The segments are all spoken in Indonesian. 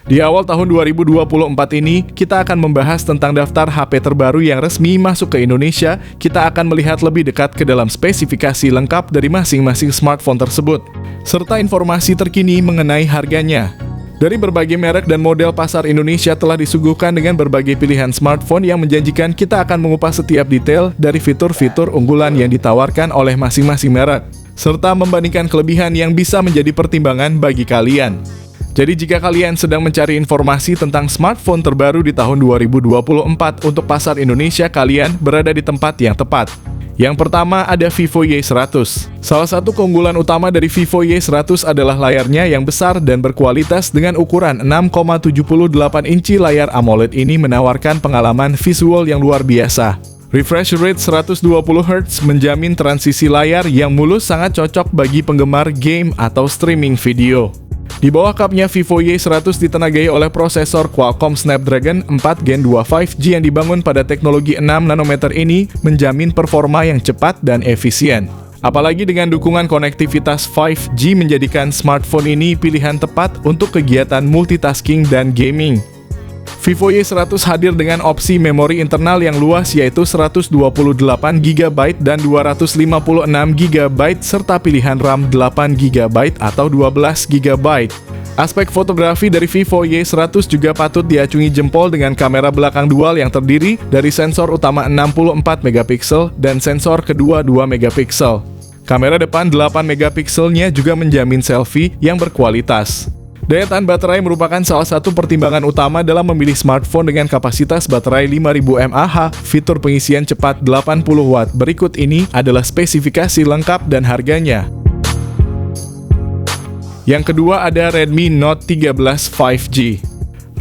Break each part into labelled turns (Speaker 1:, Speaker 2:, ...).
Speaker 1: Di awal tahun 2024 ini, kita akan membahas tentang daftar HP terbaru yang resmi masuk ke Indonesia. Kita akan melihat lebih dekat ke dalam spesifikasi lengkap dari masing-masing smartphone tersebut, serta informasi terkini mengenai harganya. Dari berbagai merek dan model, pasar Indonesia telah disuguhkan dengan berbagai pilihan smartphone yang menjanjikan. Kita akan mengupas setiap detail dari fitur-fitur unggulan yang ditawarkan oleh masing-masing merek, serta membandingkan kelebihan yang bisa menjadi pertimbangan bagi kalian. Jadi jika kalian sedang mencari informasi tentang smartphone terbaru di tahun 2024 untuk pasar Indonesia, kalian berada di tempat yang tepat. Yang pertama ada Vivo Y100. Salah satu keunggulan utama dari Vivo Y100 adalah layarnya yang besar dan berkualitas. Dengan ukuran 6,78 inci, layar AMOLED ini menawarkan pengalaman visual yang luar biasa. Refresh rate 120 Hz menjamin transisi layar yang mulus, sangat cocok bagi penggemar game atau streaming video. Di bawah kapnya, Vivo Y100 ditenagai oleh prosesor Qualcomm Snapdragon 4 Gen 2 5G yang dibangun pada teknologi 6 nanometer. Ini menjamin performa yang cepat dan efisien. Apalagi dengan dukungan konektivitas 5G menjadikan smartphone ini pilihan tepat untuk kegiatan multitasking dan gaming. Vivo Y100 hadir dengan opsi memori internal yang luas, yaitu 128GB dan 256GB, serta pilihan RAM 8GB atau 12GB. Aspek fotografi dari Vivo Y100 juga patut diacungi jempol dengan kamera belakang dual yang terdiri dari sensor utama 64MP dan sensor kedua 2MP. Kamera depan 8MP-nya juga menjamin selfie yang berkualitas. Daya tahan baterai merupakan salah satu pertimbangan utama dalam memilih smartphone dengan kapasitas baterai 5000 mAh, fitur pengisian cepat 80W. Berikut ini adalah spesifikasi lengkap dan harganya. Yang kedua ada Redmi Note 13 5G.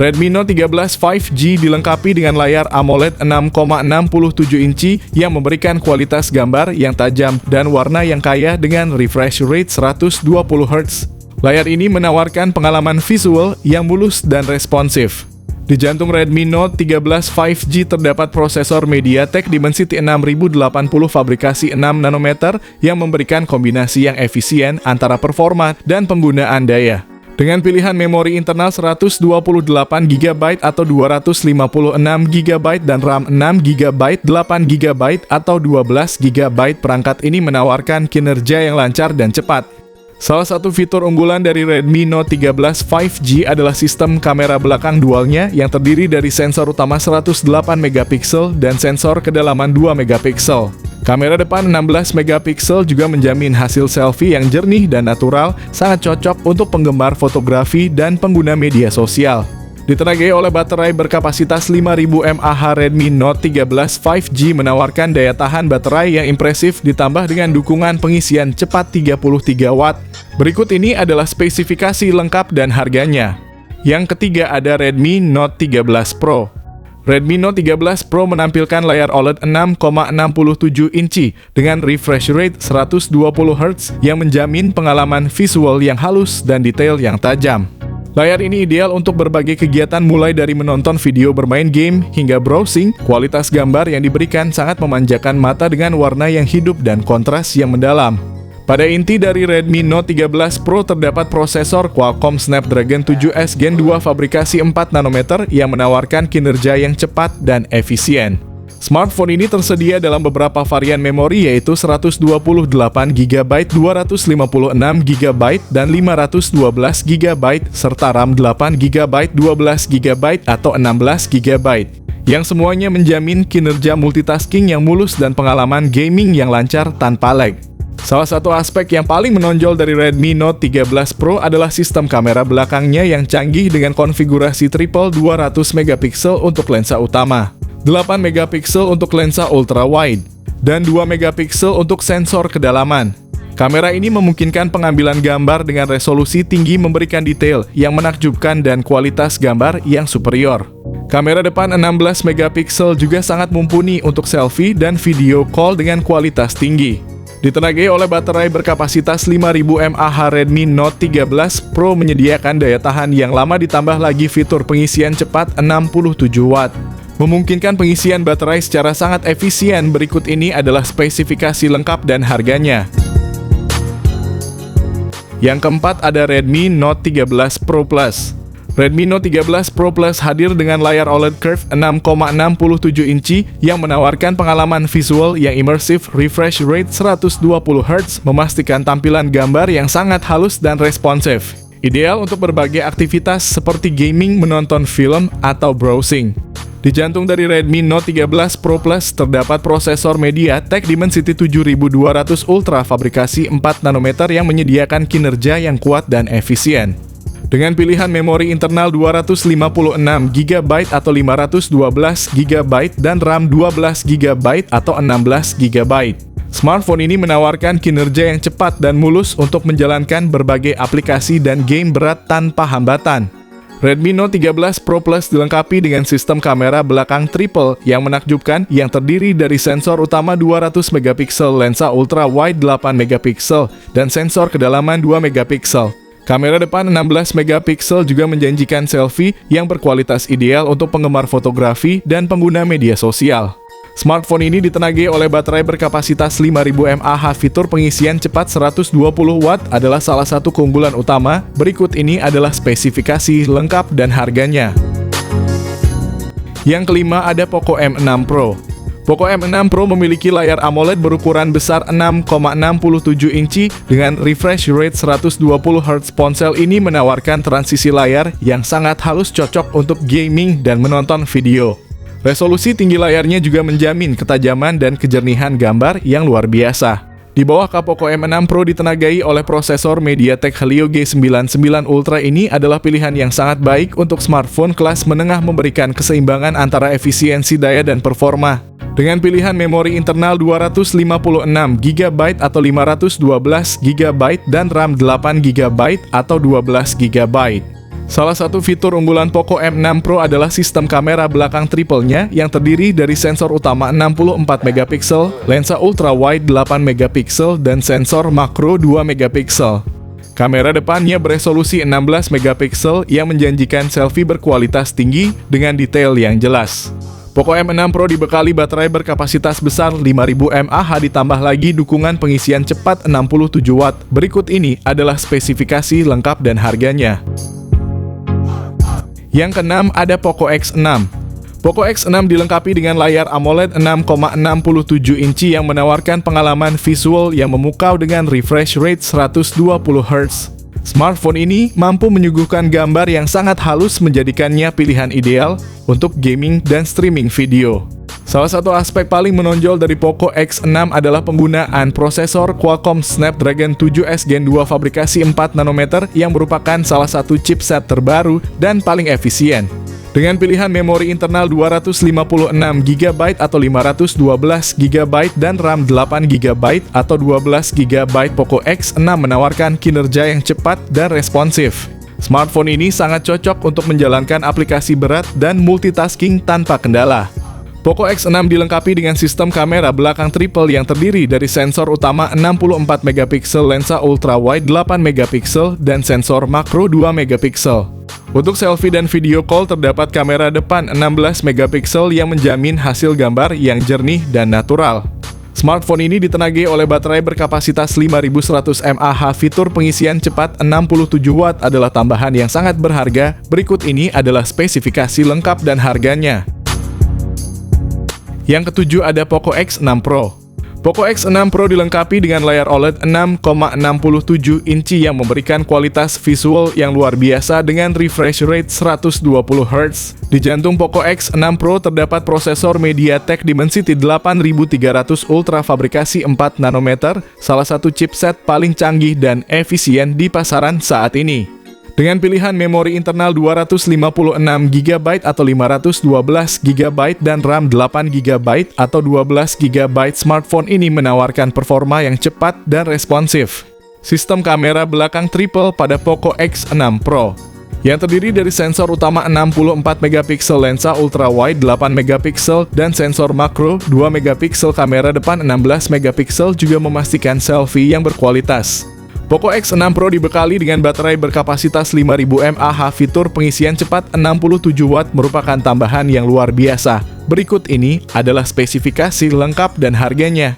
Speaker 1: Redmi Note 13 5G dilengkapi dengan layar AMOLED 6,67 inci yang memberikan kualitas gambar yang tajam dan warna yang kaya dengan refresh rate 120 Hz. Layar ini menawarkan pengalaman visual yang mulus dan responsif. Di jantung Redmi Note 13 5G terdapat prosesor MediaTek Dimensity 6080 fabrikasi 6 nanometer yang memberikan kombinasi yang efisien antara performa dan penggunaan daya. Dengan pilihan memori internal 128GB atau 256GB dan RAM 6GB, 8GB atau 12GB, perangkat ini menawarkan kinerja yang lancar dan cepat. Salah satu fitur unggulan dari Redmi Note 13 5G adalah sistem kamera belakang dualnya yang terdiri dari sensor utama 108MP dan sensor kedalaman 2MP. Kamera depan 16MP juga menjamin hasil selfie yang jernih dan natural, sangat cocok untuk penggemar fotografi dan pengguna media sosial. Ditenagai oleh baterai berkapasitas 5000 mAh, Redmi Note 13 5G menawarkan daya tahan baterai yang impresif ditambah dengan dukungan pengisian cepat 33W. Berikut ini adalah spesifikasi lengkap dan harganya. Yang ketiga ada Redmi Note 13 Pro. Redmi Note 13 Pro menampilkan layar OLED 6,67 inci dengan refresh rate 120Hz yang menjamin pengalaman visual yang halus dan detail yang tajam. Layar ini ideal untuk berbagai kegiatan mulai dari menonton video bermain game hingga browsing. Kualitas gambar yang diberikan sangat memanjakan mata dengan warna yang hidup dan kontras yang mendalam. Pada inti dari Redmi Note 13 Pro terdapat prosesor Qualcomm Snapdragon 7S Gen 2 fabrikasi 4 nanometer yang menawarkan kinerja yang cepat dan efisien. Smartphone ini tersedia dalam beberapa varian memori, yaitu 128GB, 256GB, dan 512GB, serta RAM 8GB, 12GB, atau 16GB, yang semuanya menjamin kinerja multitasking yang mulus dan pengalaman gaming yang lancar tanpa lag. Salah satu aspek yang paling menonjol dari Redmi Note 13 Pro adalah sistem kamera belakangnya yang canggih dengan konfigurasi triple 200MP untuk lensa utama, 8MP untuk lensa ultra-wide, dan 2MP untuk sensor kedalaman. Kamera ini memungkinkan pengambilan gambar dengan resolusi tinggi, memberikan detail yang menakjubkan dan kualitas gambar yang superior. Kamera depan 16MP juga sangat mumpuni untuk selfie dan video call dengan kualitas tinggi. Ditenagai oleh baterai berkapasitas 5000 mAh, Redmi Note 13 Pro menyediakan daya tahan yang lama ditambah lagi fitur pengisian cepat 67W. Memungkinkan pengisian baterai secara sangat efisien. Berikut ini adalah spesifikasi lengkap dan harganya. Yang keempat ada Redmi Note 13 Pro Plus. Redmi Note 13 Pro Plus hadir dengan layar OLED Curve 6,67 inci yang menawarkan pengalaman visual yang imersif, refresh rate 120Hz, memastikan tampilan gambar yang sangat halus dan responsif. Ideal untuk berbagai aktivitas seperti gaming, menonton film, atau browsing. Di jantung dari Redmi Note 13 Pro Plus terdapat prosesor MediaTek Dimensity 7200 Ultra fabrikasi 4 nanometer yang menyediakan kinerja yang kuat dan efisien. Dengan pilihan memori internal 256GB atau 512GB dan RAM 12GB atau 16GB. Smartphone ini menawarkan kinerja yang cepat dan mulus untuk menjalankan berbagai aplikasi dan game berat tanpa hambatan. Redmi Note 13 Pro Plus dilengkapi dengan sistem kamera belakang triple yang menakjubkan yang terdiri dari sensor utama 200MP, lensa ultra wide 8MP, dan sensor kedalaman 2MP. Kamera depan 16MP juga menjanjikan selfie yang berkualitas ideal untuk penggemar fotografi dan pengguna media sosial. Smartphone ini ditenagai oleh baterai berkapasitas 5000 mAh. Fitur pengisian cepat 120W adalah salah satu keunggulan utama. Berikut ini adalah spesifikasi lengkap dan harganya. Yang kelima ada Poco M6 Pro. Poco M6 Pro memiliki layar AMOLED berukuran besar 6,67 inci dengan refresh rate 120Hz. Ponsel ini menawarkan transisi layar yang sangat halus, cocok untuk gaming dan menonton video. Resolusi tinggi layarnya juga menjamin ketajaman dan kejernihan gambar yang luar biasa. Di bawah Poco M6 Pro ditenagai oleh prosesor MediaTek Helio G99 Ultra. Ini adalah pilihan yang sangat baik untuk smartphone kelas menengah, memberikan keseimbangan antara efisiensi daya dan performa. Dengan pilihan memori internal 256GB atau 512GB dan RAM 8GB atau 12GB. Salah satu fitur unggulan Poco M6 Pro adalah sistem kamera belakang triple-nya yang terdiri dari sensor utama 64MP, lensa ultra wide 8MP, dan sensor makro 2MP. Kamera depannya beresolusi 16MP yang menjanjikan selfie berkualitas tinggi dengan detail yang jelas. Poco M6 Pro dibekali baterai berkapasitas besar 5000 mAh, ditambah lagi dukungan pengisian cepat 67W. Berikut ini adalah spesifikasi lengkap dan harganya. Yang keenam ada Poco X6. Poco X6 dilengkapi dengan layar AMOLED 6,67 inci yang menawarkan pengalaman visual yang memukau dengan refresh rate 120Hz. Smartphone ini mampu menyuguhkan gambar yang sangat halus, menjadikannya pilihan ideal untuk gaming dan streaming video. Salah satu aspek paling menonjol dari Poco X6 adalah penggunaan prosesor Qualcomm Snapdragon 7S Gen 2 fabrikasi 4 nanometer yang merupakan salah satu chipset terbaru dan paling efisien. Dengan pilihan memori internal 256GB atau 512GB dan RAM 8GB atau 12GB, Poco X6 menawarkan kinerja yang cepat dan responsif. Smartphone ini sangat cocok untuk menjalankan aplikasi berat dan multitasking tanpa kendala. Poco X6 dilengkapi dengan sistem kamera belakang triple yang terdiri dari sensor utama 64MP, lensa ultra wide 8MP, dan sensor makro 2MP. Untuk selfie dan video call terdapat kamera depan 16MP yang menjamin hasil gambar yang jernih dan natural. Smartphone ini ditenagai oleh baterai berkapasitas 5100 mAh. Fitur pengisian cepat 67W adalah tambahan yang sangat berharga. Berikut ini adalah spesifikasi lengkap dan harganya. Yang ketujuh ada Poco X6 Pro. Poco X6 Pro dilengkapi dengan layar OLED 6,67 inci yang memberikan kualitas visual yang luar biasa dengan refresh rate 120Hz. Di jantung Poco X6 Pro terdapat prosesor MediaTek Dimensity 8300 Ultra fabrikasi 4 nanometer, salah satu chipset paling canggih dan efisien di pasaran saat ini. Dengan pilihan memori internal 256GB atau 512GB dan RAM 8GB atau 12GB, smartphone ini menawarkan performa yang cepat dan responsif. Sistem kamera belakang triple pada Poco X6 Pro, yang terdiri dari sensor utama 64MP, lensa ultra wide 8MP, dan sensor makro 2MP. Kamera depan 16MP juga memastikan selfie yang berkualitas. Poco X6 Pro dibekali dengan baterai berkapasitas 5000 mAh. Fitur pengisian cepat 67W merupakan tambahan yang luar biasa. Berikut ini adalah spesifikasi lengkap dan harganya.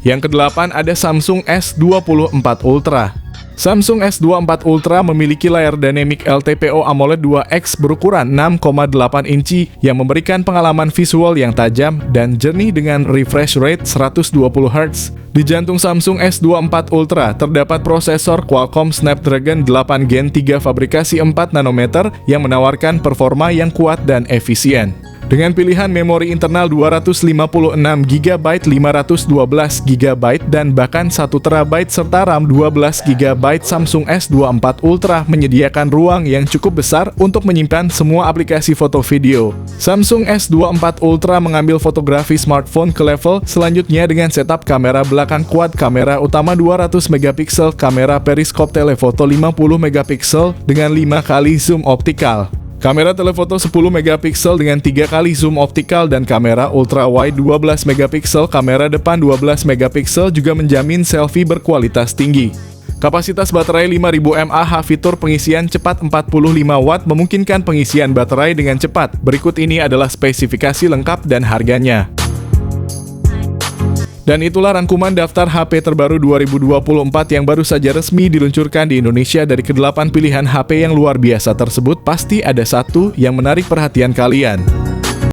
Speaker 1: Yang kedelapan ada Samsung S24 Ultra. Samsung S24 Ultra memiliki layar Dynamic LTPO AMOLED 2X berukuran 6,8 inci yang memberikan pengalaman visual yang tajam dan jernih dengan refresh rate 120 Hz. Di jantung Samsung S24 Ultra terdapat prosesor Qualcomm Snapdragon 8 Gen 3 fabrikasi 4 nanometer yang menawarkan performa yang kuat dan efisien. Dengan pilihan memori internal 256GB, 512GB, dan bahkan 1TB serta RAM 12GB, Samsung S24 Ultra menyediakan ruang yang cukup besar untuk menyimpan semua aplikasi foto video. Samsung S24 Ultra mengambil fotografi smartphone ke level selanjutnya dengan setup kamera belakang quad, kamera utama 200MP, kamera periskop telefoto 50MP dengan 5 kali zoom optikal. Kamera telefoto 10MP dengan 3 kali zoom optikal dan kamera ultra wide 12MP, kamera depan 12MP juga menjamin selfie berkualitas tinggi. Kapasitas baterai 5000 mAh, fitur pengisian cepat 45 Watt memungkinkan pengisian baterai dengan cepat. Berikut ini adalah spesifikasi lengkap dan harganya. Dan itulah rangkuman daftar HP terbaru 2024 yang baru saja resmi diluncurkan di Indonesia. Dari ke-8 pilihan HP yang luar biasa tersebut, pasti ada satu yang menarik perhatian kalian.